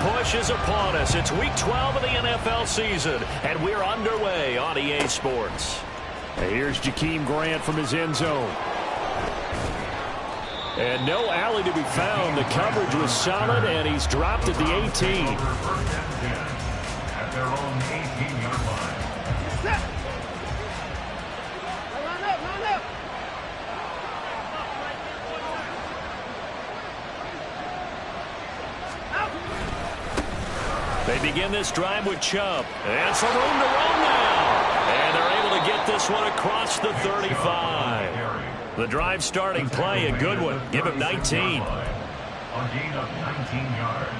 push is upon us. It's Week 12 of the NFL season, and we're underway on EA Sports. And here's Jakeem Grant from his end zone. And no alley to be found. The coverage was solid, and he's dropped at the 18. At their own 18-yard line. They begin this drive with Chubb. And some room to run now. And they're able to get this one across the 35. The drive starting play, a good one. Give him 19. A gain of 19 yards.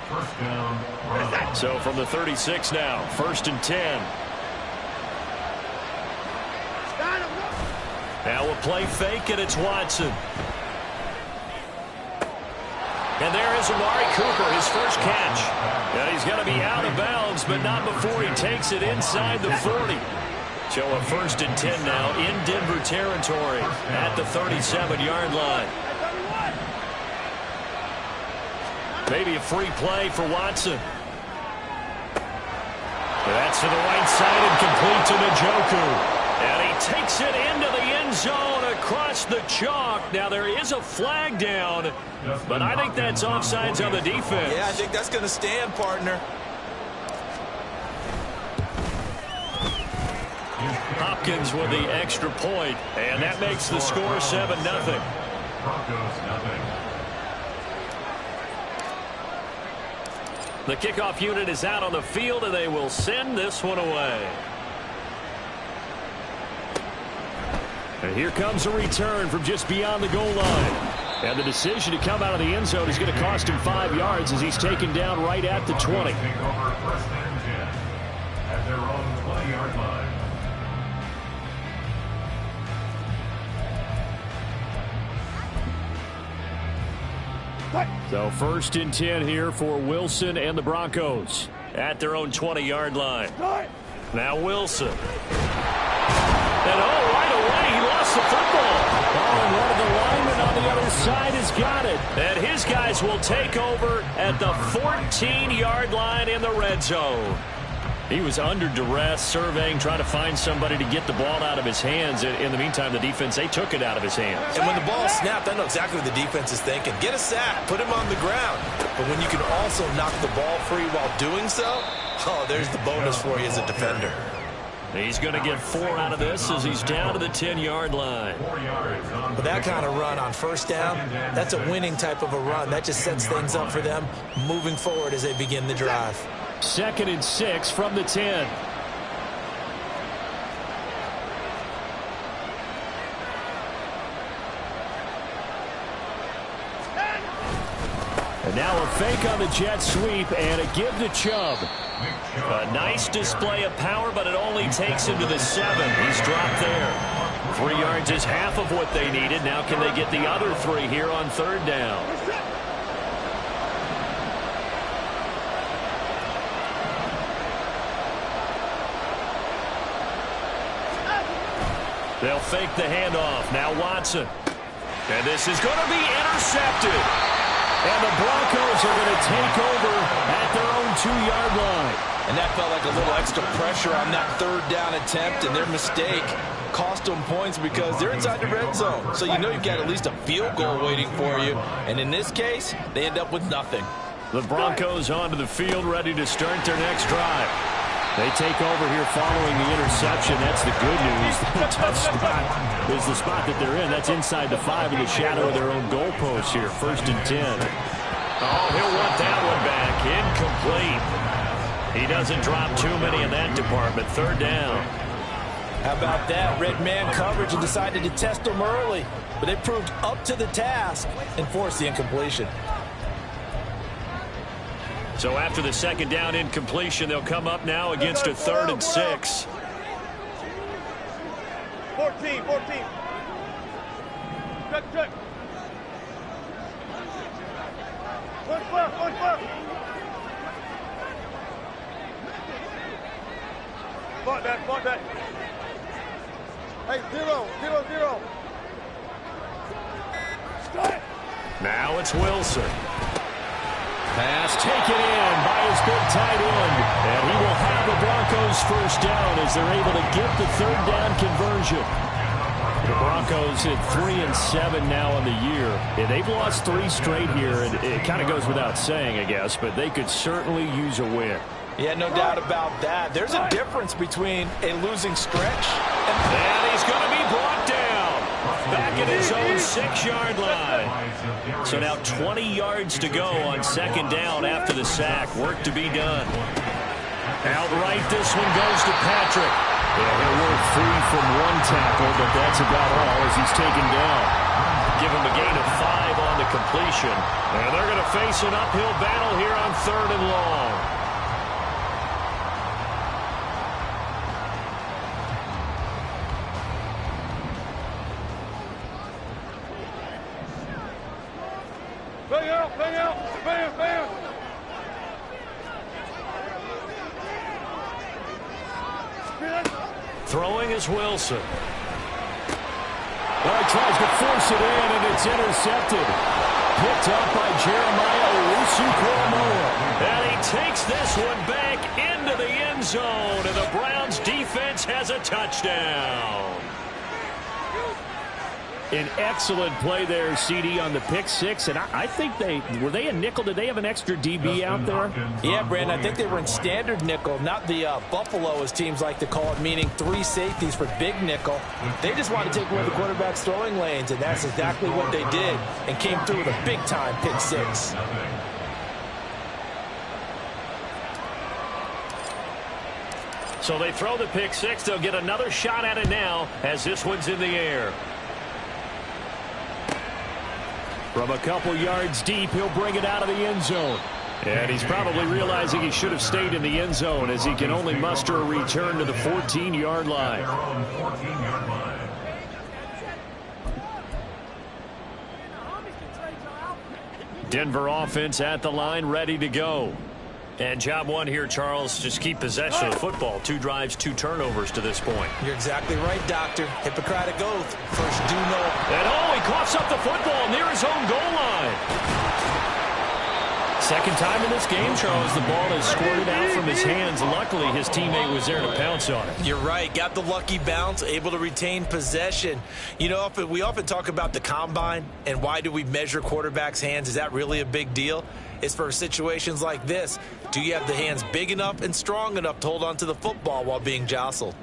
First down. Run. So from the 36 now, 1st and 10. Now a play fake, and it's Watson. And there is Amari Cooper, his first catch. And he's going to be out of bounds, but not before he takes it inside the 40. So a 1st and 10 now in Denver territory at the 37-yard line. Maybe a free play for Watson. That's to the right side and complete to Njoku. And he takes it into the end zone across the chalk. Now there is a flag down, but I think that's offsides on the defense. Yeah, I think that's going to stand, partner. Hopkins with the extra point, and that makes the score 7-0. Broncos nothing. The kickoff unit is out on the field, and they will send this one away. And here comes a return from just beyond the goal line. And the decision to come out of the end zone is going to cost him 5 yards as he's taken down right at the 20. Take over 1st and 10 at their own 20-yard line. So 1st and 10 here for Wilson and the Broncos. At their own 20-yard line. Now Wilson. And right away, he lost the football. Oh, and one of the linemen on the other side has got it. And his guys will take over at the 14-yard line in the red zone. He was under duress, surveying, trying to find somebody to get the ball out of his hands. In the meantime, the defense, they took it out of his hands. And when the ball snapped, I know exactly what the defense is thinking. Get a sack, put him on the ground. But when you can also knock the ball free while doing so, oh, there's the bonus for you as a defender. He's going to get 4 out of this as he's down to the 10-yard line. But that kind of run on 1st down, that's a winning type of a run. That just sets things up for them moving forward as they begin the drive. 2nd and 6 from the 10. And now a fake on the jet sweep and a give to Chubb. A nice display of power, but it only takes him to the 7. He's dropped there. 3 yards is half of what they needed. Now can they get the other 3 here on 3rd down? They'll fake the handoff. Now Watson. And this is going to be intercepted. And the Broncos are going to take over at their own 2-yard line. And that felt like a little extra pressure on that 3rd down attempt, and their mistake cost them points because they're inside the red zone. So you know you've got at least a field goal waiting for you. And in this case, they end up with nothing. The Broncos onto the field, ready to start their next drive. They take over here following the interception. That's the good news. The tough spot is the spot that they're in. That's inside the 5 in the shadow of their own goalpost here. 1st and 10. Oh, he'll want that one back. Incomplete. He doesn't drop too many in that department. 3rd down. How about that? Red man coverage and decided to test them early. But they proved up to the task and forced the incompletion. So after the 2nd down incompletion, they'll come up now against a 3rd and 6. 14. Check. 1-4. Fought that. Hey, 0. Now it's Wilson. Pass taken in by his big tight end. And he will have the Broncos first down as they're able to get the third down conversion. The Broncos at 3-7 now on the year. And they've lost 3 straight here, and it kind of goes without saying, I guess, but they could certainly use a win. Yeah, no doubt about that. There's a difference between a losing stretch and he's going to be brought down back at his own 6-yard line. So now 20 yards to go on second down after the sack. Work to be done. Outright, this one goes to Patrick. Yeah, he'll work free from 1 tackle, but that's about all as he's taken down. Give him a gain of 5 on the completion. And they're going to face an uphill battle here on 3rd and long. Bam. Throwing is Wilson. Well, he tries to force it in, and it's intercepted. Picked up by Jeremiah Owusu-Koramoah. And he takes this one back into the end zone, and the Browns defense has a touchdown. An excellent play there, CD, on the pick 6. And I think were they a nickel? Did they have an extra DB out there? Yeah, Brandon, I think they were in standard nickel, not the Buffalo, as teams like to call it, meaning 3 safeties for big nickel. They just wanted to take away the quarterback's throwing lanes, and that's exactly what they did, and came through with a big-time pick 6. So they throw the pick 6. They'll get another shot at it now as this one's in the air. From a couple yards deep, he'll bring it out of the end zone. And he's probably realizing he should have stayed in the end zone as he can only muster a return to the 14-yard line. Denver offense at the line, ready to go. And job one here, Charles, just keep possession of the football. 2 drives, 2 turnovers to this point. You're exactly right, Doctor. Hippocratic oath. First, do know. And he coughs up the football near his own goal line. Second time in this game, Charles, the ball has squirted out from his hands. Luckily, his teammate was there to pounce on it. You're right. Got the lucky bounce, able to retain possession. You know, we often talk about the combine and why do we measure quarterbacks' hands. Is that really a big deal? It's for situations like this. Do you have the hands big enough and strong enough to hold on to the football while being jostled?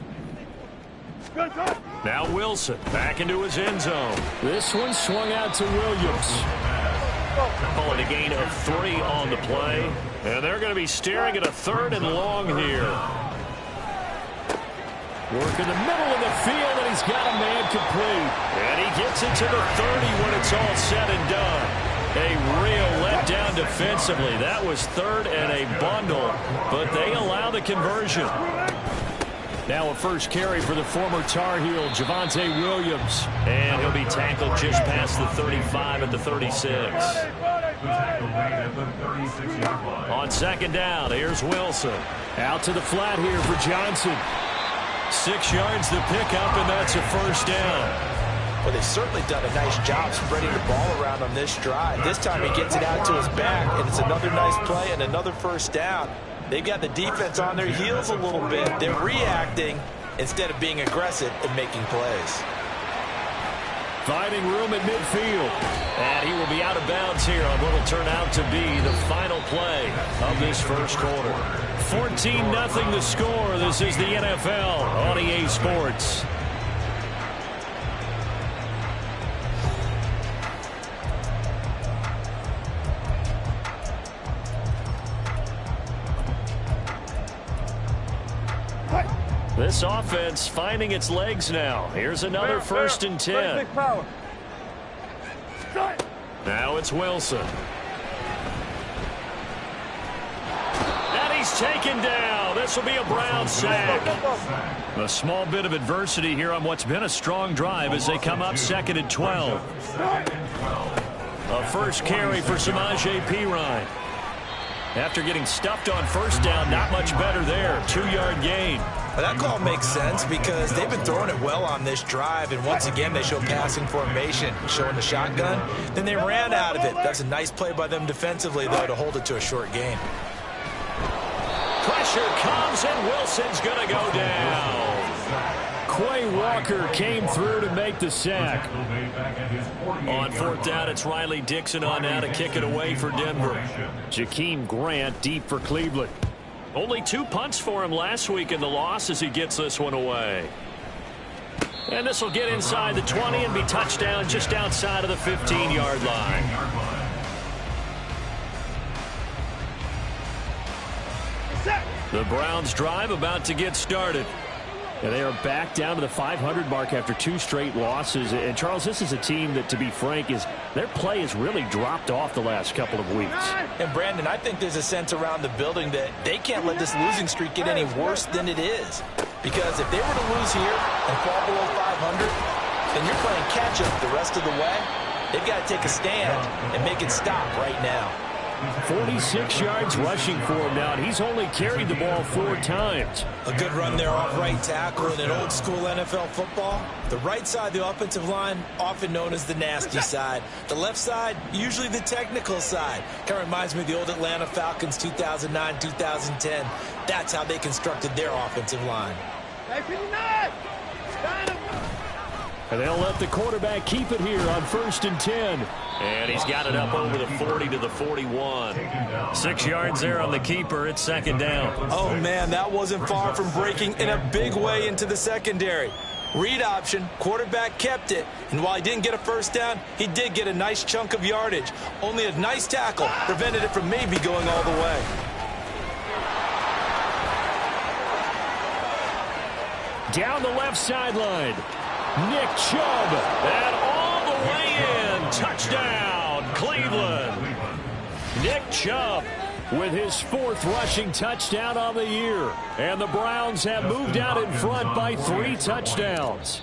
Now Wilson back into his end zone. This one swung out to Williams. Calling a gain of 3 on the play. And they're going to be staring at a 3rd and long here. Work in the middle of the field, and he's got a man complete. And he gets it to the 30 when it's all said and done. A real letdown defensively. That was 3rd and a bundle, but they allow the conversion. Now a first carry for the former Tar Heel, Javonte Williams. And he'll be tackled just past the 35 at the 36. On second down, here's Wilson. Out to the flat here for Johnson. 6 yards the pickup, and that's a first down. Well, they've certainly done a nice job spreading the ball around on this drive. This time he gets it out to his back, and it's another nice play and another first down. They've got the defense on their heels a little bit. They're reacting instead of being aggressive and making plays. Finding room at midfield. And he will be out of bounds here on what will turn out to be the final play of this first quarter. 14-0 the score. This is the NFL on EA Sports. This offense finding its legs now. Here's another 1st and 10. Now it's Wilson. And he's taken down. This will be a Brown sack. A small bit of adversity here on what's been a strong drive as they come up 2nd and 12. A first carry for Samaje Perine. After getting stuffed on first down, not much better there. 2-yard gain. Well, that call makes sense because they've been throwing it well on this drive, and once again they show passing formation, showing the shotgun. Then they ran out of it. That's a nice play by them defensively, though, to hold it to a short gain. Pressure comes, and Wilson's going to go down. Quay Walker came through to make the sack. On fourth down, it's Riley Dixon on now to kick it away for Denver. Jakeem Grant deep for Cleveland. Only 2 punts for him last week in the loss as he gets this one away. And this will get inside the 20 and be touchdown just outside of the 15-yard line. The Browns drive about to get started. And they are back down to the 500 mark after 2 straight losses. And, Charles, this is a team that, to be frank, their play has really dropped off the last couple of weeks. And, Brandon, I think there's a sense around the building that they can't let this losing streak get any worse than it is. Because if they were to lose here and fall below 500, then you're playing catch-up the rest of the way. They've got to take a stand and make it stop right now. 46 yards rushing for him now, and he's only carried the ball 4 times. A good run there off right tackle in an old-school NFL football. The right side of the offensive line, often known as the nasty side. The left side, usually the technical side. Kind of reminds me of the old Atlanta Falcons 2009-2010. That's how they constructed their offensive line. And they'll let the quarterback keep it here on 1st and 10. And he's got it up over the 40 to the 41. 6 yards there on the keeper. It's 2nd down. Oh, man, that wasn't far from breaking in a big way into the secondary. Read option, quarterback kept it. And while he didn't get a first down, he did get a nice chunk of yardage. Only a nice tackle prevented it from maybe going all the way. Down the left sideline. Nick Chubb, and all the way in. Touchdown, Cleveland. Nick Chubb with his 4th rushing touchdown on the year. And the Browns have moved out in front by 3 touchdowns.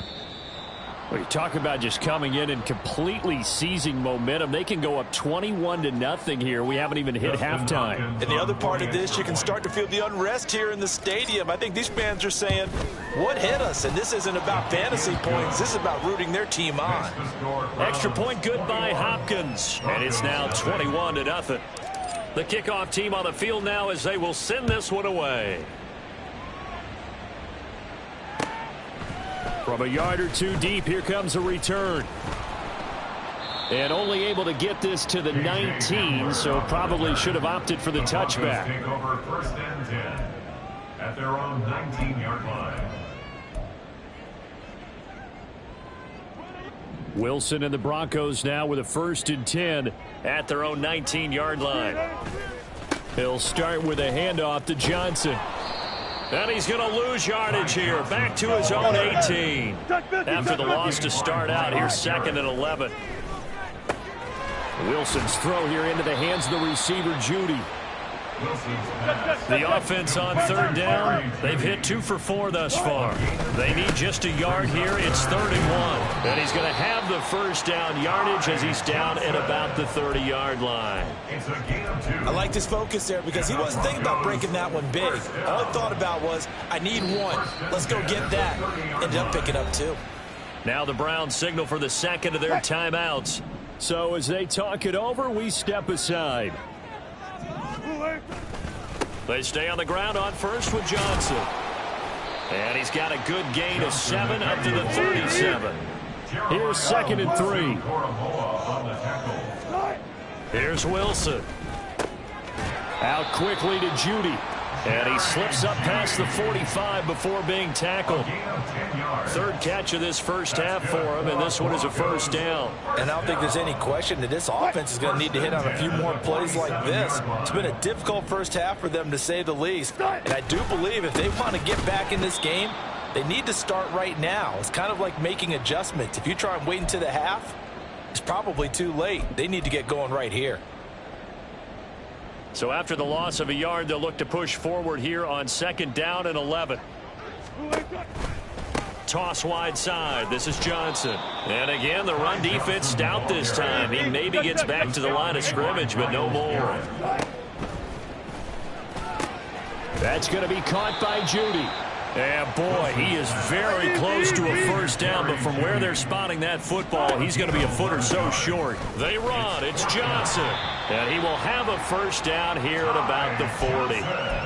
Well, you talk about just coming in and completely seizing momentum. They can go up 21-0 here. We haven't even hit halftime. And the other part of this, you can start to feel the unrest here in the stadium. I think these fans are saying, what hit us? And this isn't about fantasy points. This is about rooting their team on. Extra point good by Hopkins. And it's now 21-0. The kickoff team on the field now as they will send this one away. From a yard or 2 deep, here comes a return. And only able to get this to the 19, so probably should have opted for the touchback. Take over 1st and 10 at their own 19-yard line. Wilson and the Broncos now with a 1st and 10 at their own 19-yard line. He'll start with a handoff to Johnson. And he's going to lose yardage here. Back to his own 18. After the loss to start out, here's 2nd and 11. Wilson's throw here into the hands of the receiver, Judy. The offense on 3rd down, they've hit 2 for 4 thus far. They need just a yard here. It's 3rd and 1. And he's going to have the first down yardage as he's down at about the 30-yard line. I liked his focus there because he wasn't thinking about breaking that one big. All he thought about was, I need 1. Let's go get that. Ended up picking up 2. Now the Browns signal for the 2nd of their timeouts. So as they talk it over, we step aside. They stay on the ground on 1st with Johnson. And he's got a good gain of 7 up to the 37. Here's 2nd and 3. Here's Wilson. Out quickly to Judy. And he slips up past the 45 before being tackled. 3rd catch of this first half for him, and this one is a first down. And I don't think there's any question that this offense is going to need to hit on a few more plays like this. It's been a difficult first half for them, to say the least. And I do believe if they want to get back in this game, they need to start right now. It's kind of like making adjustments. If you try and wait until the half, it's probably too late. They need to get going right here. So after the loss of a yard, they'll look to push forward here on 2nd down and 11. Toss wide side. This is Johnson. And again, the run defense stout this time. He maybe gets back to the line of scrimmage, but no more. That's going to be caught by Judy. And boy, he is very close to a first down, but from where they're spotting that football, he's going to be a foot or so short. They run. It's Johnson. And he will have a first down here at about the 40.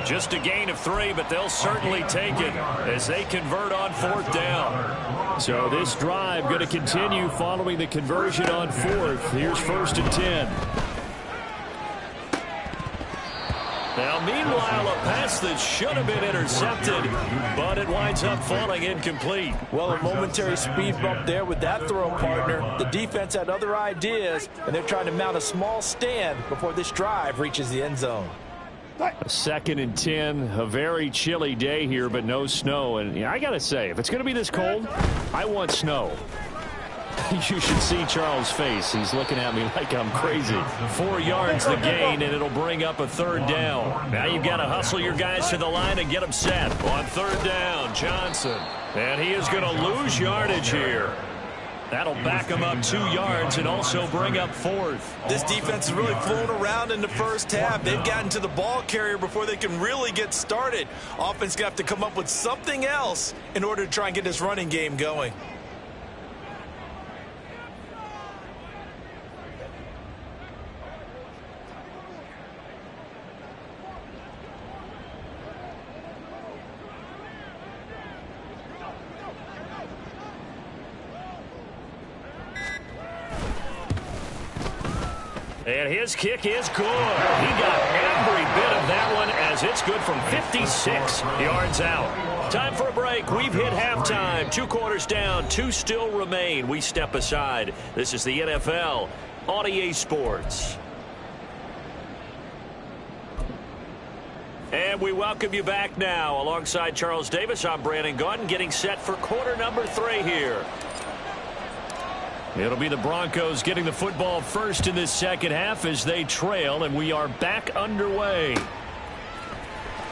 Just a gain of 3, but they'll certainly take it as they convert on 4th down. So this drive going to continue following the conversion on 4th. Here's 1st and 10. Now, meanwhile, a pass that should have been intercepted, but it winds up falling incomplete. Well, a momentary speed bump there with that throw, partner. The defense had other ideas, and they're trying to mount a small stand before this drive reaches the end zone. A 2nd and 10, a very chilly day here, but no snow. And I got to say, if it's going to be this cold, I want snow. You should see Charles' face. He's looking at me like I'm crazy. 4 yards the gain, and it'll bring up a 3rd down. Now you've got to hustle your guys to the line and get them set. On 3rd down, Johnson. And he is going to lose yardage here. That'll back him up 2 yards and also bring up 4th. This defense has really flown around in the first half. They've gotten to the ball carrier before they can really get started. Offense going to have to come up with something else in order to try and get this running game going. And his kick is good. He got every bit of that one as it's good from 56 yards out. Time for a break. We've hit halftime. 2 quarters down. 2 still remain. We step aside. This is the NFL on EA Sports. And we welcome you back now. Alongside Charles Davis, I'm Brandon Gaudin, getting set for quarter number 3 here. It'll be the Broncos getting the football first in this second half as they trail, and we are back underway.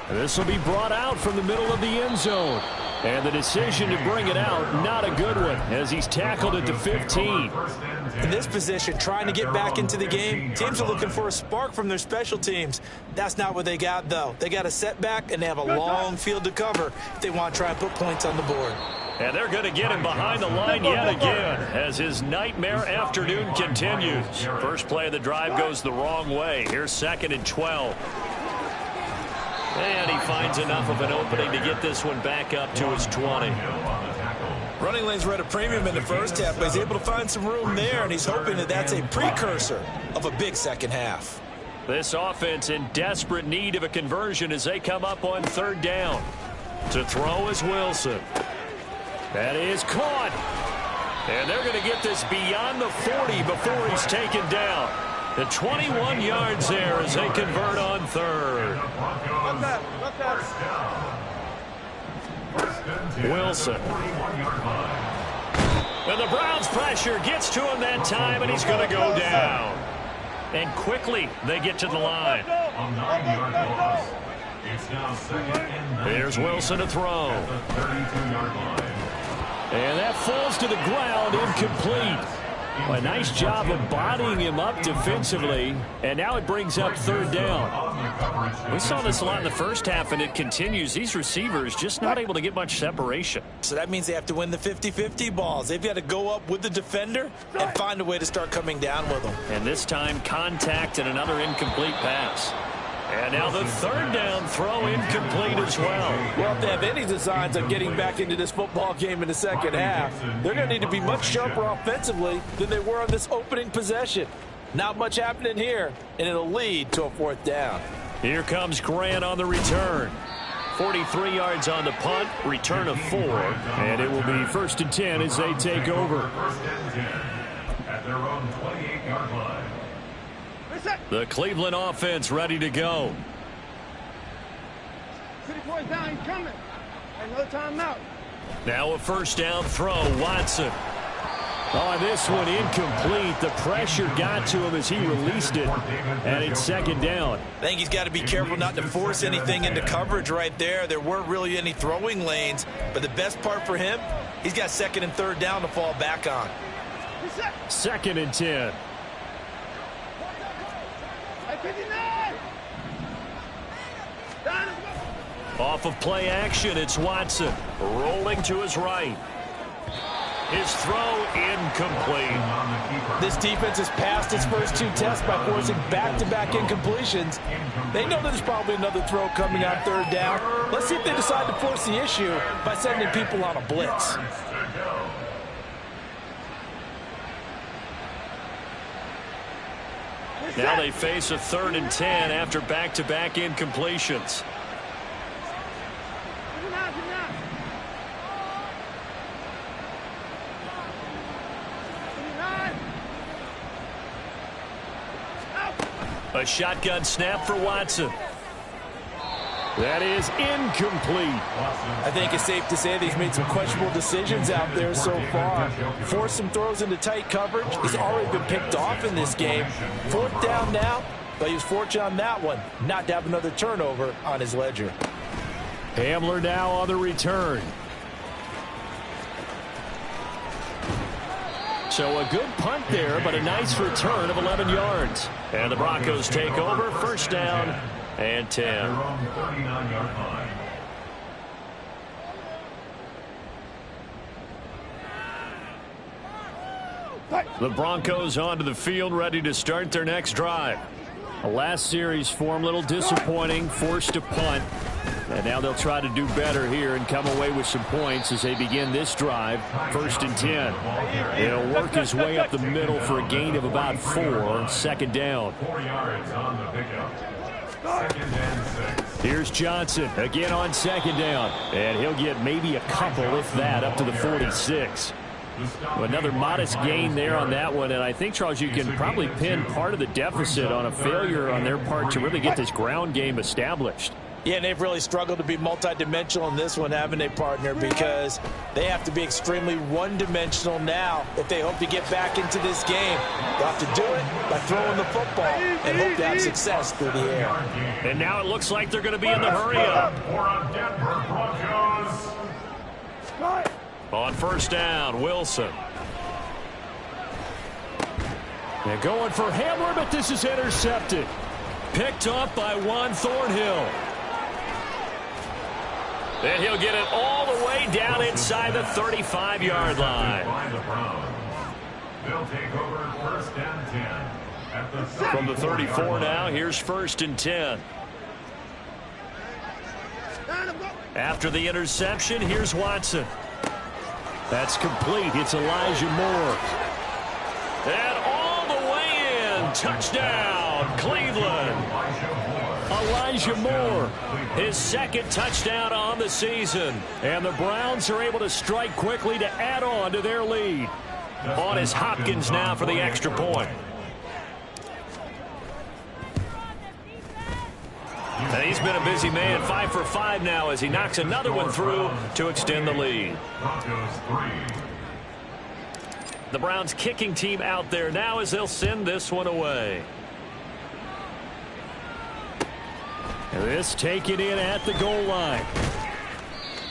This will be brought out from the middle of the end zone. And the decision to bring it out, not a good one, as he's tackled at the 15. In this position, trying to get back into the game, teams are looking for a spark from their special teams. That's not what they got, though. They got a setback, and they have a long field to cover if they want to try and put points on the board. And they're going to get him behind the line yet again as his nightmare afternoon continues. First play of the drive goes the wrong way. Here's 2nd and 12. And he finds enough of an opening to get this one back up to his 20. Running lanes were at a premium in the first half, but he's able to find some room there, and he's hoping that that's a precursor of a big second half. This offense in desperate need of a conversion as they come up on 3rd down. To throw is Wilson. That is caught. And they're going to get this beyond the 40 before he's taken down. The 21 yards there as they convert on 3rd. Wilson. And the Browns pressure gets to him that time, and he's going to go down. And quickly they get to the line. On 9-yard loss. It's now 2nd and 19. Here's Wilson to throw. At the 32-yard line. And that falls to the ground, incomplete. A nice job of bodying him up defensively, and now it brings up 3rd down. We saw this a lot in the first half, and it continues. These receivers just not able to get much separation. So that means they have to win the 50-50 balls. They've got to go up with the defender and find a way to start coming down with them. And this time, contact and another incomplete pass. And now the 3rd down throw incomplete as well. Well, if they have any designs of getting back into this football game in the second half, they're going to need to be much sharper offensively than they were on this opening possession. Not much happening here, and it'll lead to a 4th down. Here comes Grant on the return. 43 yards on the punt, return of 4. And it will be 1st and 10 as they take over. 1st and 10 at their own 28-yard line. The Cleveland offense ready to go. 34 down, he's coming. Another timeout. Now a 1st down throw, Watson. Oh, this one incomplete. The pressure got to him as he released it, and it's 2nd down. I think he's got to be careful not to force anything into coverage right there. There weren't really any throwing lanes, but the best part for him, he's got 2nd and 3rd down to fall back on. 2nd and 10. 59. Off of play action, it's Watson. Rolling to his right. His throw incomplete. This defense has passed its first 2 tests by forcing back-to-back incompletions. They know there's probably another throw coming on 3rd down. Let's see if they decide to force the issue by sending people on a blitz. Now they face a 3rd and 10 after back-to-back incompletions. A shotgun snap for Watson. That is incomplete. I think it's safe to say that he's made some questionable decisions out there so far. Forced some throws into tight coverage. He's already been picked off in this game. 4th down now, but he was fortunate on that one not to have another turnover on his ledger. Hamler now on the return. So a good punt there, but a nice return of 11 yards. And the Broncos take over, 1st down and 10. The Broncos onto the field, ready to start their next drive. The last series for him, a little disappointing, forced to punt. And now they'll try to do better here and come away with some points as they begin this drive, 1st and 10. He'll work his way up the middle for a gain of about 4 on 2nd down. 4 yards on the pickup. 2nd and 6. Here's Johnson again on 2nd down. And he'll get maybe a couple, if that, up to the 46. Another modest gain there on that one, and I think, Charles, you can probably pin part of the deficit on a failure on their part to really get this ground game established. Yeah, and they've really struggled to be multidimensional in this one, haven't they, partner? Because they have to be extremely one-dimensional now if they hope to get back into this game. They'll have to do it by throwing the football and hope to have success through the air. And now it looks like they're going to be in the hurry-up. On 1st down, Wilson. They're going for Hamler, but this is intercepted. Picked up by Juan Thornhill. And he'll get it all the way down inside the 35-yard line. They'll take over 1st and 10. From the 34 now, here's 1st and 10. After the interception, here's Watson. That's complete. It's Elijah Moore. And all the way in. Touchdown, Cleveland. Elijah Moore. His 2nd touchdown on the season. And the Browns are able to strike quickly to add on to their lead. On is Hopkins now for the extra point. And he's been a busy man, 5 for 5 now as he knocks another one through to extend the lead. The Browns kicking team out there now as they'll send this one away. And this taken in at the goal line.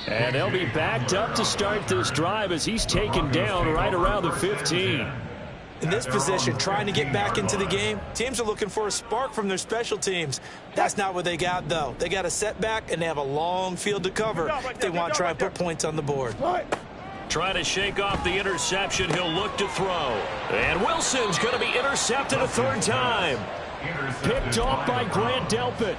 And they'll be backed up to start this drive as he's taken down right around the 15. In this position, trying to get back into the game, teams are looking for a spark from their special teams. That's not what they got, though. They got a setback, and they have a long field to cover if they want to try and put points on the board. Trying to shake off the interception, he'll look to throw. And Wilson's going to be intercepted a 3rd time. Picked off by Grant Delpit.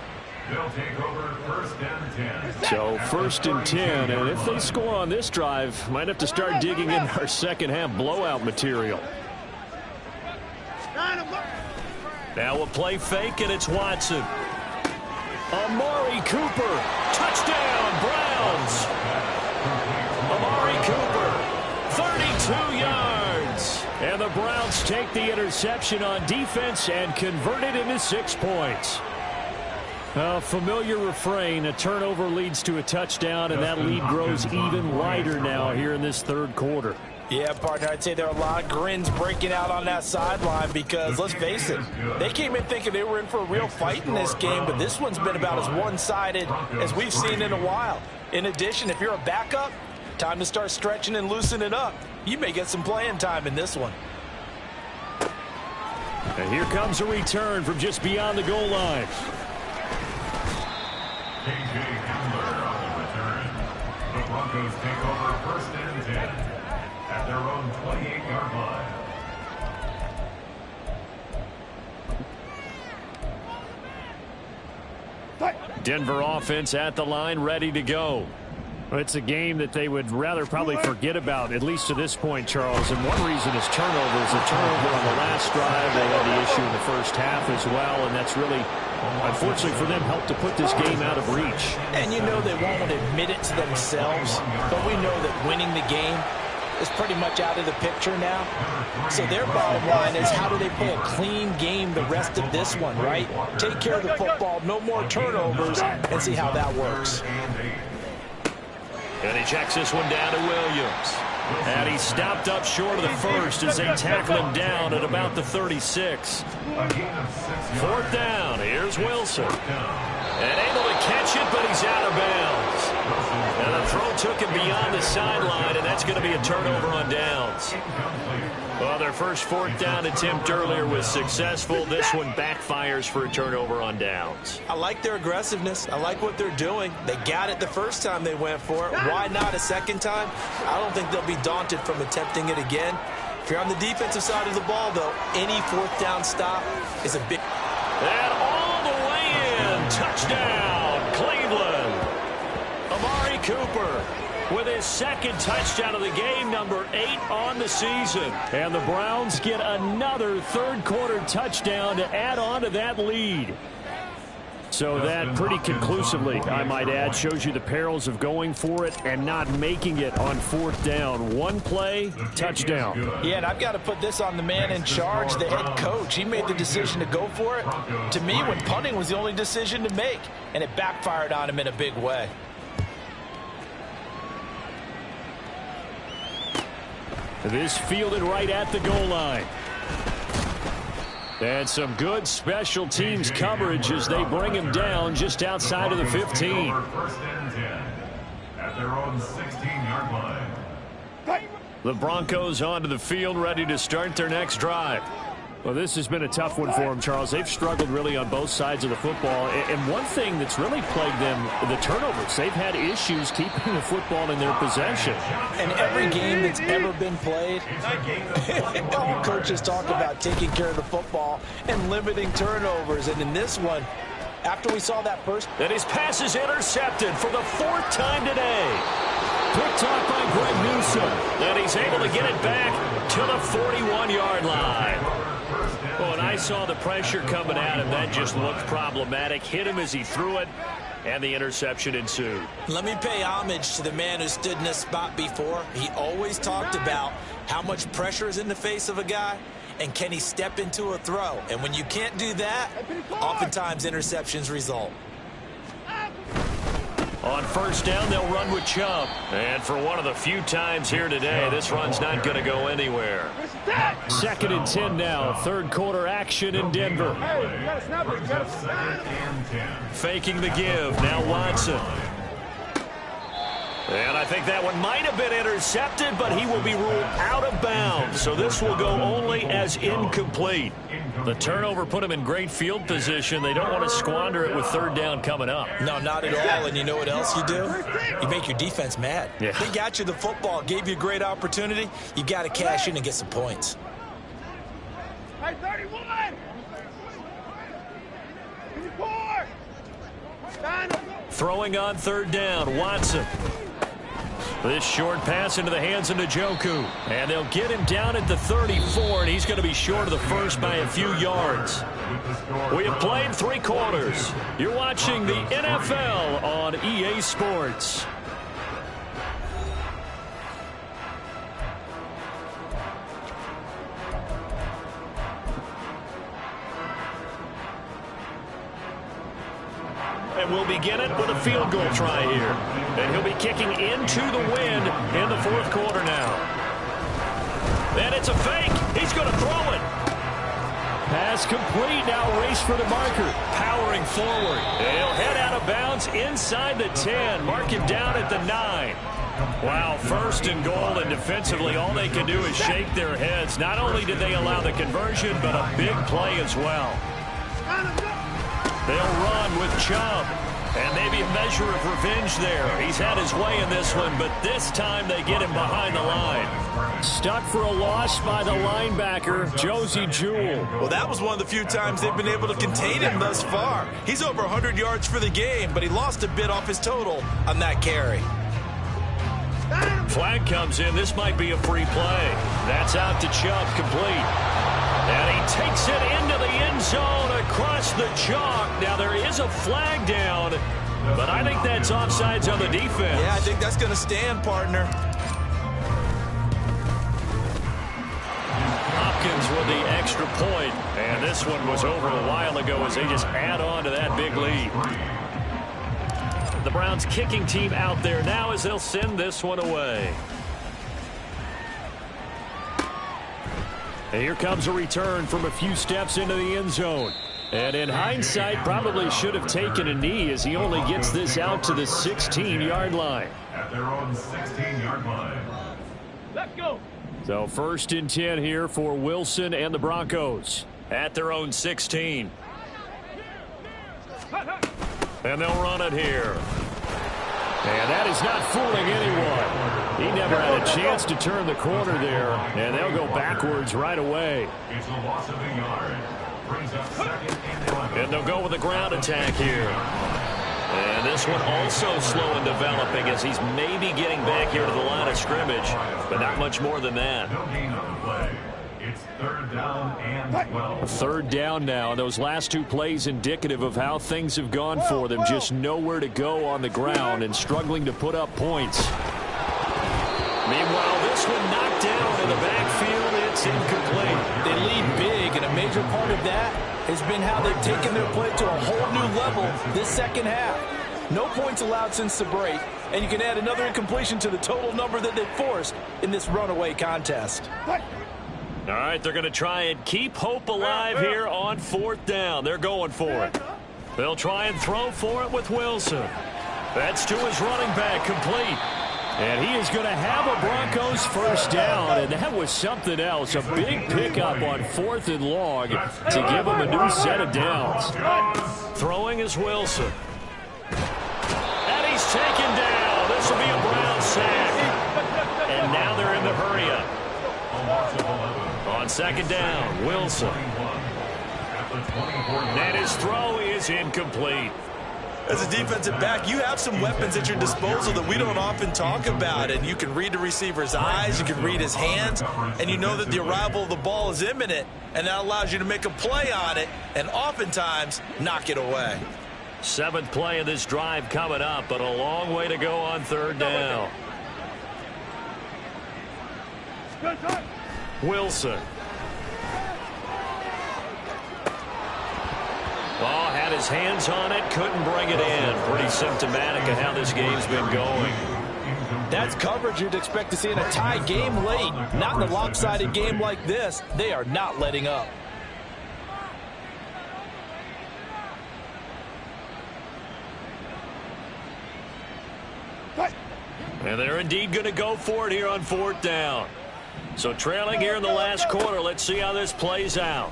They'll take over 1st and 10. So 1st and 10, and if they score on this drive, might have to start digging in our 2nd half blowout material. Now a play fake, and it's Watson. Amari Cooper. Touchdown, Browns. Amari Cooper, 32 yards. And the Browns take the interception on defense and convert it into 6 points. A familiar refrain, a turnover leads to a touchdown, and that lead grows even wider now here in this 3rd quarter. Yeah, partner, I'd say there are a lot of grins breaking out on that sideline because, let's face it, they came in thinking they were in for a real fight in this game, but this one's been about as one-sided as we've seen in a while. In addition, if you're a backup, time to start stretching and loosening up. You may get some playing time in this one. And here comes a return from just beyond the goal line. KJ Hamler Broncos take over first and 10 at their own 28-yard line. Denver offense at the line, ready to go. It's a game that they would rather probably forget about, at least to this point, Charles. And one reason is turnovers. A turnover on the last drive. They had the issue in the first half as well, and that's really, unfortunately for them, helped to put this game out of reach. And you know they won't admit it to themselves, but we know that winning the game is pretty much out of the picture now. So their bottom line is, how do they play a clean game the rest of this one, right? Take care of the football, no more turnovers, and see how that works. And he checks this one down to Williams. And he stopped up short of the first as they tackle him down at about the 36. Fourth down. Here's Wilson. And able to catch it, but he's out of bounds. And the throw took him beyond the sideline, and that's going to be a turnover on downs. Well, their first fourth down attempt earlier was successful. This one backfires for a turnover on downs. I like their aggressiveness. I like what they're doing. They got it the first time they went for it. Why not a second time? I don't think they'll be daunted from attempting it again. If you're on the defensive side of the ball, though, any fourth down stop is a big... And all the way in. Touchdown, Cleveland. Amari Cooper with his second touchdown of the game, number 8 on the season. And the Browns get another third-quarter touchdown to add on to that lead. So that pretty conclusively, I might add, shows you the perils of going for it and not making it on fourth down. One play, touchdown. Yeah, and I've got to put this on the man in charge, the head coach. He made the decision to go for it. To me, when punting was the only decision to make, and it backfired on him in a big way. This fielded right at the goal line. And some good special teams coverage as they bring him down just outside of the 15. First and 10 at their own 16-yard line. The Broncos onto the field, ready to start their next drive. Well, this has been a tough one for them, Charles. They've struggled really on both sides of the football. And one thing that's really plagued them, the turnovers. They've had issues keeping the football in their possession. And every game that's ever been played, all coaches talk about taking care of the football and limiting turnovers. And in this one, after we saw that first... And his pass is intercepted for the 4th time today. Picked off by Greg Newsome. And he's able to get it back to the 41-yard line. Oh, and I saw the pressure coming at him. That just looked problematic. Hit him as he threw it, and the interception ensued. Let me pay homage to the man who stood in this spot before. He always talked about how much pressure is in the face of a guy, and can he step into a throw. And when you can't do that, oftentimes interceptions result. On first down, they'll run with Chubb. And for one of the few times here today, this run's not going to go anywhere. 2nd and 10 now. Third quarter action in Denver. Faking the give. Now Watson. And I think that one might have been intercepted, but he will be ruled out of bounds. So this will go only as incomplete. The turnover put him in great field position. They don't want to squander it with third down coming up. No, not at all. And you know what else you do? You make your defense mad. Yeah. They got you the football, gave you a great opportunity. You got to cash in and get some points. Hey, 31! 24! Throwing on third down, Watson. This short pass into the hands of Njoku. And they'll get him down at the 34, and he's going to be short of the first by a few yards. We have played 3 quarters. You're watching the NFL on EA Sports. And we'll begin it with a field goal try here. And he'll be kicking into the wind in the 4th quarter now. And it's a fake. He's going to throw it. Pass complete. Now race for the marker. Powering forward. He'll head out of bounds inside the 10. Mark him down at the 9. Wow, 1st and goal, and defensively all they can do is shake their heads. Not only did they allow the conversion, but a big play as well. They'll run with Chubb. And maybe a measure of revenge there. He's had his way in this one, but this time they get him behind the line. Stuck for a loss by the linebacker, Josey Jewell. Well, that was one of the few times they've been able to contain him thus far. He's over 100 yards for the game, but he lost a bit off his total on that carry. Flag comes in. This might be a free play. That's out to Chubb, complete. And he takes it into the end zone across the chalk. Now, there is a flag down, but I think that's offsides on the defense. Yeah, I think that's going to stand, partner. Hopkins with the extra point. And this one was over a while ago as they just add on to that big lead. The Browns kicking team out there now as they'll send this one away. And here comes a return from a few steps into the end zone. And in hindsight, probably should have taken a knee as he only gets this out to the 16-yard line. At their own 16-yard line. Let's go. So 1st and 10 here for Wilson and the Broncos. At their own 16. And they'll run it here. And that is not fooling anyone. He never had a chance to turn the corner there, and they'll go backwards right away. It's a loss of a yard. Brings up 2nd and 11. And they'll go with a ground attack here. And this one also slow in developing as he's maybe getting back here to the line of scrimmage, but not much more than that. No gain on the play. It's 3rd down and 12. 3rd down now. Those last 2 plays indicative of how things have gone for them. Just nowhere to go on the ground and struggling to put up points. Meanwhile, this one knocked down in the backfield. It's incomplete. They lead big, and a major part of that has been how they've taken their play to a whole new level this second half. No points allowed since the break, and you can add another incompletion to the total number that they've forced in this runaway contest. All right, they're going to try and keep hope alive here on 4th down. They're going for it. They'll try and throw for it with Wilson. That's to his running back, complete. And he is going to have a Broncos 1st down, and that was something else. A big pickup on 4th and long to give him a new set of downs. Throwing is Wilson. And he's taken down. This will be a Brown sack. And now they're in the hurry-up. On 2nd down, Wilson. And his throw is incomplete. As a defensive back, you have some weapons at your disposal that we don't often talk about, and you can read the receiver's eyes, you can read his hands, and you know that the arrival of the ball is imminent, and that allows you to make a play on it and oftentimes knock it away. 7th play of this drive coming up, but a long way to go on 3rd down. Wilson. Ball had his hands on it, couldn't bring it in. Pretty symptomatic of how this game's been going. That's coverage you'd expect to see in a tie game late. Not in a lopsided game like this. They are not letting up. And they're indeed going to go for it here on 4th down. So trailing here in the last quarter, let's see how this plays out.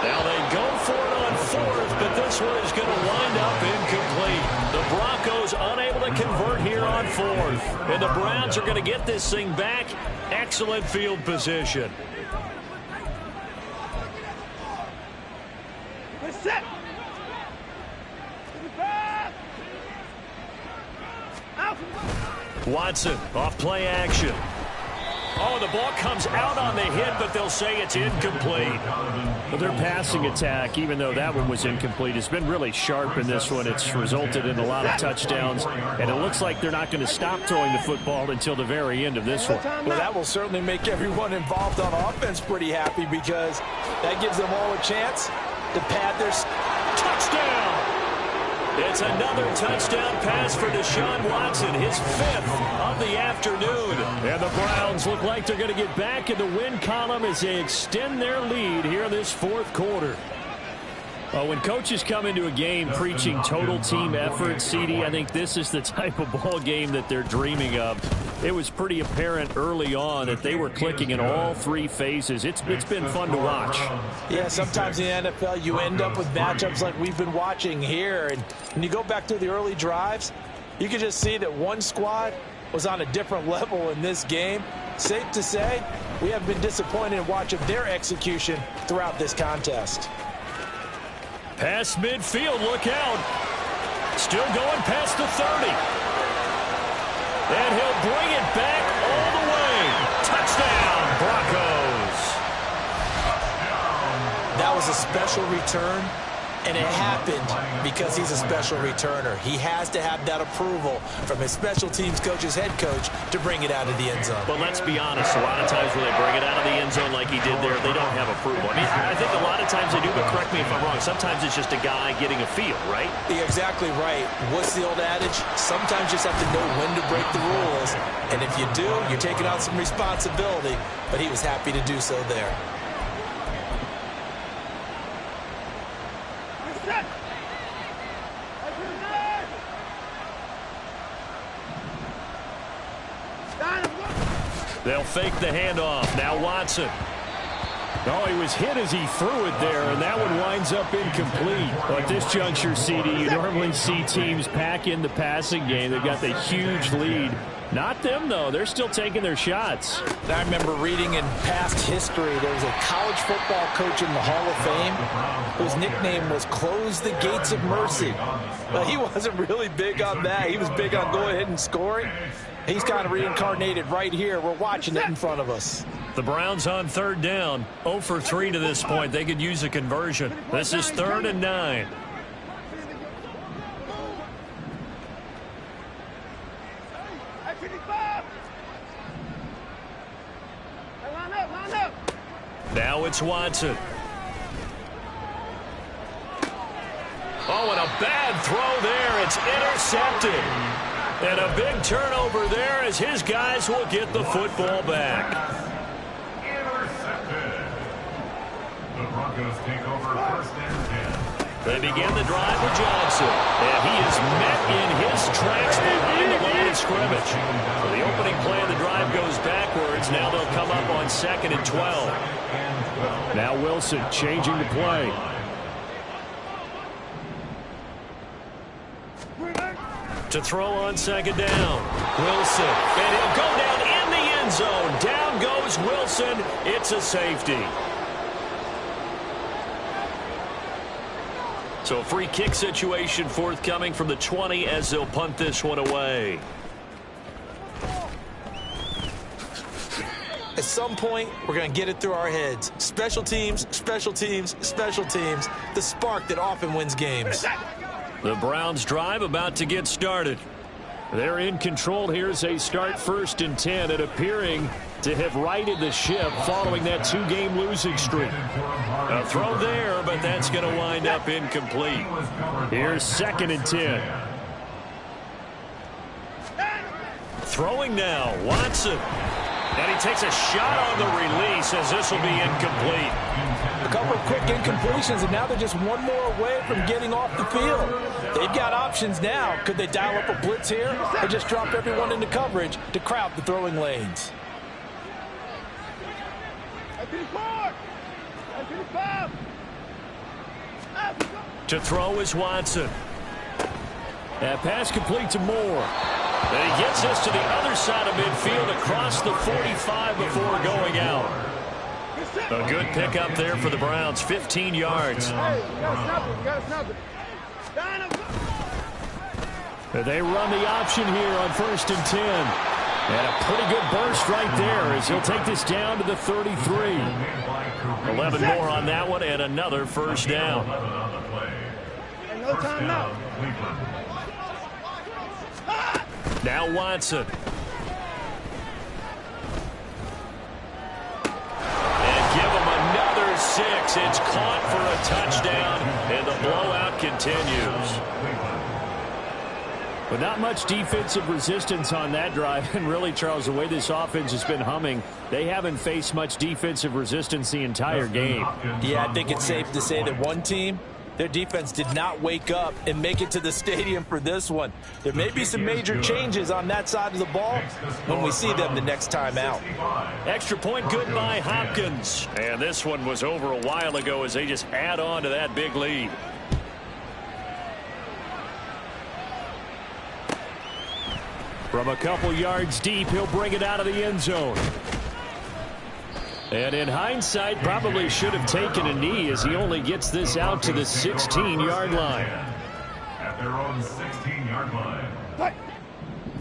Now they go for it on 4th, but this one is going to wind up incomplete. The Broncos unable to convert here on 4th. And the Browns are going to get this thing back. Excellent field position. We're set. Out. Watson off play action. Oh, the ball comes out on the hit, but they'll say it's incomplete. But their passing attack, even though that one was incomplete, has been really sharp in this one. It's resulted in a lot of touchdowns, and it looks like they're not going to stop throwing the football until the very end of this one. Well, that will certainly make everyone involved on offense pretty happy because that gives them all a chance to pad their touchdown. It's another touchdown pass for Deshaun Watson, his 5th of the afternoon. And the Browns look like they're going to get back in the win column as they extend their lead here in this 4th quarter. Well, when coaches come into a game preaching total team effort, CD, I think this is the type of ball game that they're dreaming of. It was pretty apparent early on that they were clicking in all three phases. It's been fun to watch. Yeah, sometimes in the NFL you end up with matchups like we've been watching here. And when you go back to the early drives, you can just see that one squad was on a different level in this game. Safe to say, we have been disappointed in watching their execution throughout this contest. Past midfield, look out. Still going past the 30. And he'll bring it back all the way. Touchdown, Broncos. That was a special return, and it happened because he's a special returner. He has to have that approval from his special teams coach's head coach to bring it out of the end zone. But let's be honest, a lot of times when they bring it out of the end zone like he did there, they don't have approval. I mean, I think a lot of times they do, but correct me if I'm wrong. Sometimes it's just a guy getting a feel, right? You're exactly right. What's the old adage? Sometimes you just have to know when to break the rules. And if you do, you're taking on some responsibility. But he was happy to do so there. They'll fake the handoff. Now Watson. Oh, he was hit as he threw it there, and that one winds up incomplete. Well, at this juncture, CD, you normally see teams pack in the passing game. They've got the huge lead. Not them, though. They're still taking their shots. I remember reading in past history, there was a college football coach in the Hall of Fame whose nickname was Close the Gates of Mercy. But he wasn't really big on that. He was big on going ahead and scoring. He's kind of reincarnated right here. We're watching it in front of us. The Browns on third down. 0 for 3 to this point. They could use a conversion. This is 3rd and 9. Now it's Watson. Oh, and a bad throw there. It's intercepted. And a big turnover there as his guys will get the football back. Intercepted. The Broncos take over 1st and 10. They begin the drive with Johnson. And he is met in his tracks behind the line of scrimmage. So the opening play of the drive goes backwards. Now they'll come up on 2nd and 12. Now Wilson changing the play. To throw on 2nd down. Wilson. And he'll go down in the end zone. Down goes Wilson. It's a safety. So a free kick situation forthcoming from the 20 as they'll punt this one away. At some point, we're going to get it through our heads. Special teams, special teams, special teams. The spark that often wins games. The Browns drive about to get started. They're in control here as they start 1st and 10 and appearing to have righted the ship following that 2-game losing streak. A throw there, but that's going to wind up incomplete. Here's 2nd and 10. Throwing now, Watson. And he takes a shot on the release as this will be incomplete. A couple of quick incompletions, and now they're just one more away from getting off the field. They've got options now. Could they dial up a blitz here or just drop everyone into coverage to crowd the throwing lanes? To throw is Watson. That pass complete to Moore. And he gets us to the other side of midfield across the 45 before going out. A good pickup there for the Browns, 15 yards. Hey, you gotta snap it. You gotta snap it. They run the option here on 1st and 10. And a pretty good burst right there as he'll take this down to the 33. 11 more on that one and another 1st down. And no time out. Now Watson. And give him another 6. It's caught for a touchdown, and the blowout continues. But not much defensive resistance on that drive. And really, Charles, the way this offense has been humming, they haven't faced much defensive resistance the entire game. Yeah, I think it's safe to say that one team, Their defense did not wake up and make it to the stadium for this one. There may be some major changes on that side of the ball when we see them the next time out. Extra point good by Hopkins. And this one was over a while ago as they just add on to that big lead. From a couple yards deep, he'll bring it out of the end zone. And in hindsight, probably should have taken a knee as he only gets this out to the 16-yard line. At their own 16-yard line.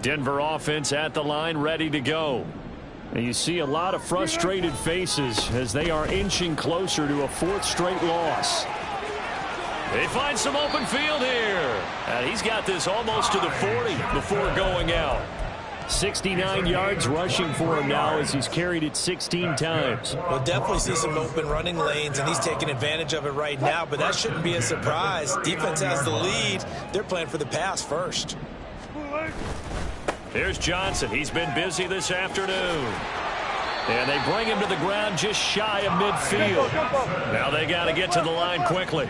Denver offense at the line, ready to go. And you see a lot of frustrated faces as they are inching closer to a fourth straight loss. They find some open field here. And he's got this almost to the 40 before going out. 69 yards rushing for him now as he's carried it 16 times. We'll definitely see some open running lanes, and he's taking advantage of it right now, but that shouldn't be a surprise. Defense has the lead. They're playing for the pass first. Here's Johnson. He's been busy this afternoon. And they bring him to the ground just shy of midfield. Now they got to get to the line quickly.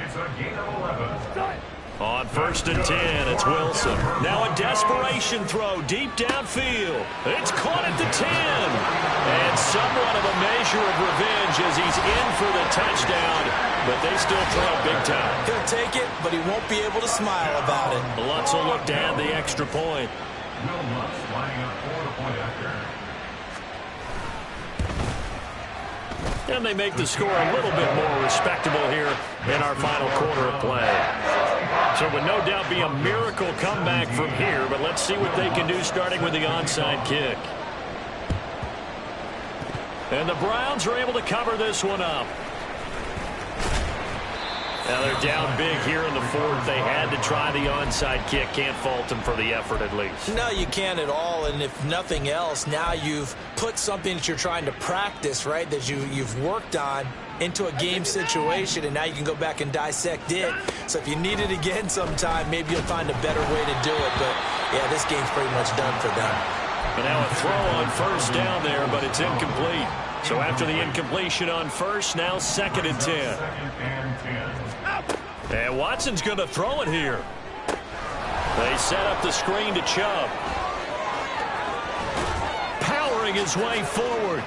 On 1st and 10, it's Wilson. Now a desperation throw deep downfield. It's caught at the 10. And somewhat of a measure of revenge as he's in for the touchdown. But they still trail big time. He'll take it, but he won't be able to smile about it. Lutz will look to add the extra point. Will Lutz lining up for the point after. And they make the score a little bit more respectable here in our final quarter of play. So it would no doubt be a miracle comeback from here, but let's see what they can do starting with the onside kick. And the Browns are able to cover this one up. Now they're down big here in the fourth. They had to try the onside kick. Can't fault them for the effort at least. No, you can't at all. And if nothing else, now you've put something that you're trying to practice, right, that you've worked on into a game situation, and now you can go back and dissect it. So if you need it again sometime, maybe you'll find a better way to do it. But, yeah, this game's pretty much done for them. But now a throw on 1st down there, but it's incomplete. So after the incompletion on 1st, now 2nd and 10. And Watson's going to throw it here. They set up the screen to Chubb. Powering his way forward.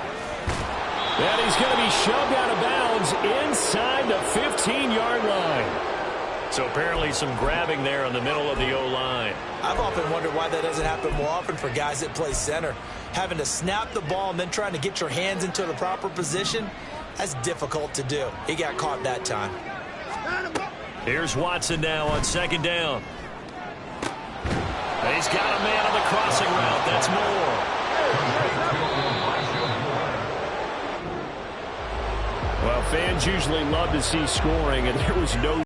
And he's going to be shoved out of bounds inside the 15-yard line. So apparently some grabbing there in the middle of the O-line. I've often wondered why that doesn't happen more often for guys that play center. Having to snap the ball and then trying to get your hands into the proper position, that's difficult to do. He got caught that time. Here's Watson now on 2nd down. He's got a man on the crossing route. That's Moore. Well, fans usually love to see scoring, and there was no